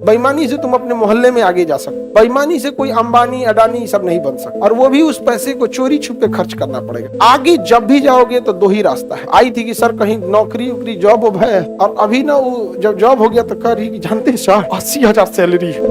बेईमानी से तुम अपने मोहल्ले में आगे जा सकते, बेईमानी से कोई अंबानी अडानी सब नहीं बन सकता, और वो भी उस पैसे को चोरी छुपे खर्च करना पड़ेगा। आगे जब भी जाओगे तो दो ही रास्ता है। आई थी कि सर कहीं नौकरी उकरी जॉब वॉब है, और अभी ना वो जब जॉब हो गया तो कह रही कि जानते हैं सर 80,000 सैलरी है।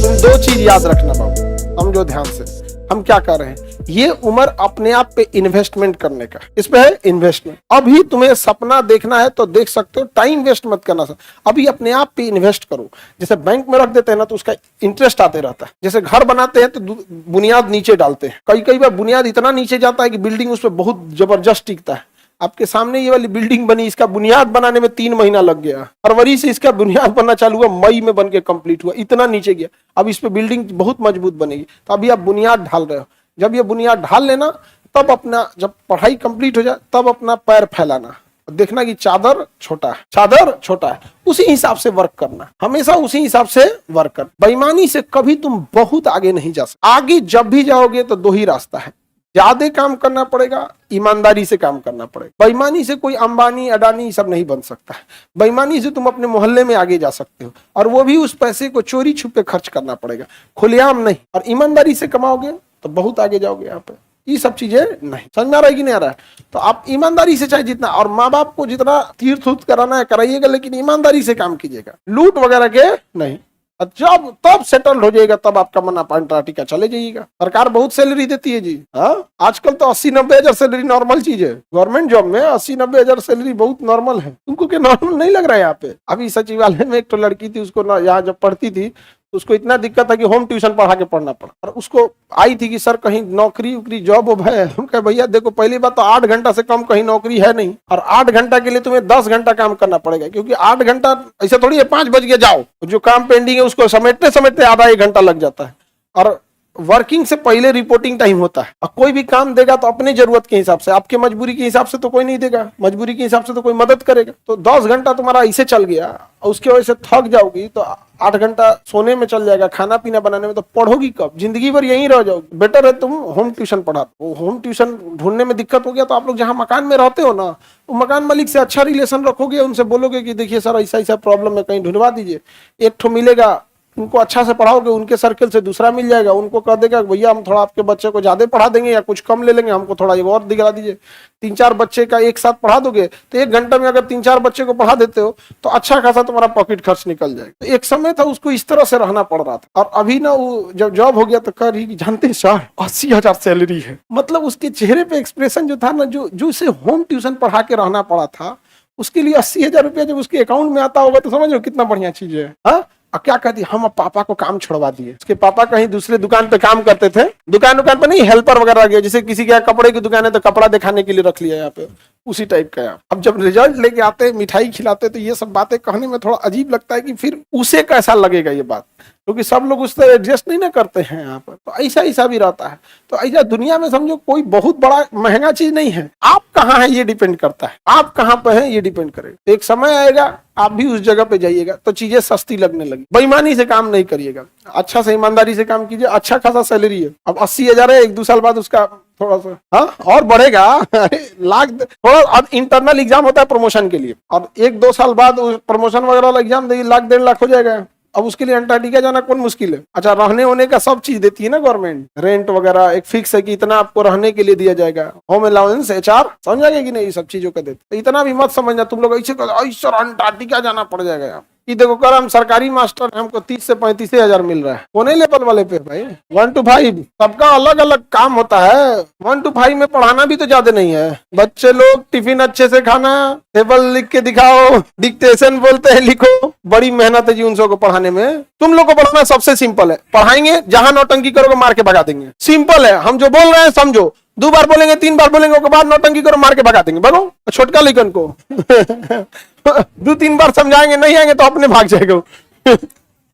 तुम दो चीज याद रखना बाबू, समझो ध्यान से हम क्या कर रहे हैं। ये उम्र अपने आप पे इन्वेस्टमेंट करने का, इस पे है इन्वेस्टमेंट। अभी तुम्हें सपना देखना है तो देख सकते हो, टाइम वेस्ट मत करना सर, अभी अपने आप पे इन्वेस्ट करो। जैसे बैंक में रख देते हैं ना तो उसका इंटरेस्ट आते रहता है। जैसे घर बनाते हैं तो बुनियाद नीचे डालते हैं, कई बार बुनियाद इतना नीचे जाता है कि बिल्डिंग उस पर बहुत जबरदस्त टिकता है। आपके सामने ये वाली बिल्डिंग बनी, इसका बुनियाद बनाने में 3 महीना लग गया, फरवरी से इसका बुनियाद बनना चालू हुआ, मई में बन के कंप्लीट हुआ, इतना नीचे गया। अब इस पे बिल्डिंग बहुत मजबूत बनेगी, तो अभी आप बुनियाद ढाल रहे हो। जब ये बुनियाद ढाल लेना तब अपना, जब पढ़ाई कंप्लीट हो जाए तब अपना पैर फैलाना, देखना कि चादर छोटा है, उसी हिसाब से वर्क करना, हमेशा उसी हिसाब से वर्क कर। बेईमानी से कभी तुम बहुत आगे नहीं जा सकते। आगे जब भी जाओगे तो दो ही रास्ता है, ज्यादा काम करना पड़ेगा, ईमानदारी से काम करना पड़ेगा। बेईमानी से कोई अंबानी अडानी सब नहीं बन सकता है। बेईमानी से तुम अपने मोहल्ले में आगे जा सकते हो, और वो भी उस पैसे को चोरी छुपे खर्च करना पड़ेगा, खुलेआम नहीं। और ईमानदारी से कमाओगे तो बहुत आगे जाओगे। यहाँ पे ये सब चीजें नहीं समझ में आ रहा है कि नहीं आ रहा है? तो आप ईमानदारी से चाहे जितना, और माँ बाप को जितना तीर्थ उर्थ कराना है कराइएगा, लेकिन ईमानदारी से काम कीजिएगा, लूट वगैरह के नहीं। जब तब सेटल हो जाएगा तब आपका मन आप अंटार्कटिका चले जाइएगा। सरकार बहुत सैलरी देती है जी। हाँ, आजकल तो 80-90 हजार सैलरी नॉर्मल चीज है। गवर्नमेंट जॉब में 80-90 हजार सैलरी बहुत नॉर्मल है। तुमको क्या नॉर्मल नहीं लग रहा है? यहाँ पे अभी सचिवालय में एक तो लड़की थी, उसको यहाँ जब पढ़ती थी तो उसको इतना दिक्कत था कि होम ट्यूशन पढ़ा के पढ़ना पड़ा, और उसको आई थी कि सर कहीं नौकरी उकरी जॉब वॉब है। हम कहे भैया देखो, पहली बात तो 8 घंटा से कम कहीं नौकरी है नहीं, और 8 घंटा के लिए तुम्हें 10 घंटा काम करना पड़ेगा, क्योंकि 8 घंटा ऐसा थोड़ी है 5 बज के जाओ, जो काम पेंडिंग है उसको समेटते आधा 1 घंटा लग जाता है। और वर्किंग से पहले रिपोर्टिंग टाइम होता है, और कोई भी काम देगा तो अपनी जरूरत के हिसाब से, आपके मजबूरी के हिसाब से तो कोई नहीं देगा, मजबूरी के हिसाब से तो कोई मदद करेगा। तो 10 घंटा तुम्हारा ऐसे चल गया, और उसके वजह से थक जाओगी तो 8 घंटा सोने में चल जाएगा, खाना पीना बनाने में, तो पढ़ोगी कब? जिंदगी भर यहीं रह जाओगी। बेटर है तुम होम ट्यूशन पढ़ा। वो होम ट्यूशन ढूंढने में दिक्कत हो गया तो आप लोग जहाँ मकान में रहते हो ना, वो मकान मालिक से अच्छा रिलेशन रखोगे, उनसे बोलोगे कि देखिए सर ऐसा प्रॉब्लम है, कहीं ढूंढवा दीजिए। एक ठो मिलेगा, उनको अच्छा से पढ़ाओगे, उनके सर्कल से दूसरा मिल जाएगा, उनको कह देगा भैया हम थोड़ा आपके बच्चे को ज्यादा पढ़ा देंगे या कुछ कम ले लेंगे, हमको थोड़ा और दिखला दीजिए। 3-4 बच्चे का एक साथ पढ़ा दोगे तो 1 घंटा में अगर 3-4 बच्चे को पढ़ा देते हो तो अच्छा खासा तुम्हारा पॉकेट खर्च निकल जाएगा। तो एक समय था उसको इस तरह से रहना पड़ रहा था, और अभी ना वो जब जॉब हो गया तो कह रही कि जानते हैं सर 80,000 सैलरी है। मतलब उसके चेहरे पे एक्सप्रेशन जो था ना, जो उसे होम ट्यूशन पढ़ा के रहना पड़ा था, उसके लिए 80,000 रुपया जब उसके अकाउंट में आता होगा तो समझ लो कितना बढ़िया चीज है। हाँ, और क्या कहती, हम पापा को काम छुड़वा दिए। उसके पापा कहीं दूसरे दुकान पे काम करते थे, दुकान पे नहीं, हेल्पर वगैरह गया, जैसे किसी के कपड़े की दुकान है तो कपड़ा दिखाने के लिए रख लिया यहाँ पे, उसी टाइप का। अब जब रिजल्ट लेके आते, मिठाई खिलाते, तो ये सब बातें कहने में थोड़ा अजीब लगता है कि फिर उसे कैसा लगेगा ये बात, क्योंकि सब लोग उससे एडजस्ट नहीं ना करते हैं यहाँ पर। तो ऐसा भी रहता है। तो ऐसा दुनिया में समझो कोई बहुत बड़ा महंगा चीज नहीं है, आप कहाँ है ये डिपेंड करता है, आप कहाँ पे है ये डिपेंड करेगा। एक समय आएगा आप भी उस जगह पे जाइएगा तो चीजें सस्ती लगने लगी। बेईमानी से काम नहीं करिएगा, अच्छा से ईमानदारी से काम कीजिए। अच्छा खासा सैलरी है, अब 80,000 है, 1-2 साल बाद उसका थोड़ा सा हाँ और बढ़ेगा। लाख थोड़ा, अब इंटरनल एग्जाम होता है प्रमोशन के लिए, अब 1-2 साल बाद प्रमोशन वगैरह वाला एग्जाम देगी, 1-1.5 लाख हो जाएगा। अब उसके लिए अंटार्कटिका जाना कौन मुश्किल है? अच्छा, रहने होने का सब चीज देती है ना गवर्नमेंट, रेंट वगैरह एक फिक्स है कि इतना आपको रहने के लिए दिया जाएगा, होम अलाउंस, HR, समझ आएगा कि नहीं, ये सब चीजों का देते। तो इतना भी मत समझना तुम लोग ऐसे अंटार्कटिका जाना पड़ जाएगा। यहाँ कि देखो कर हम सरकारी मास्टर, हमको 30 से 35 हजार मिल रहा है, कोने लेवल वाले पे भाई 1 to 5 सबका अलग अलग काम होता है। 1 to 5 में पढ़ाना भी तो ज्यादा नहीं है, बच्चे लोग टिफिन अच्छे से खाना, टेबल लिख के दिखाओ, डिक्टेशन बोलते हैं लिखो, बड़ी मेहनत है जी उन सबको पढ़ाने में। तुम लोग को पढ़ाना सबसे सिंपल है, पढ़ाएंगे, जहां नौटंकी करोगे मार के भगा देंगे, सिंपल है। हम जो बोल रहे हैं समझो, 2 बार बोलेंगे 3 बार बोलेंगे, उसके बाद नौटंकी करो मार के भगा देंगे, बनो छोटका लेकिन को 2-3 बार समझाएंगे, नहीं आएंगे तो अपने भाग जाएगा।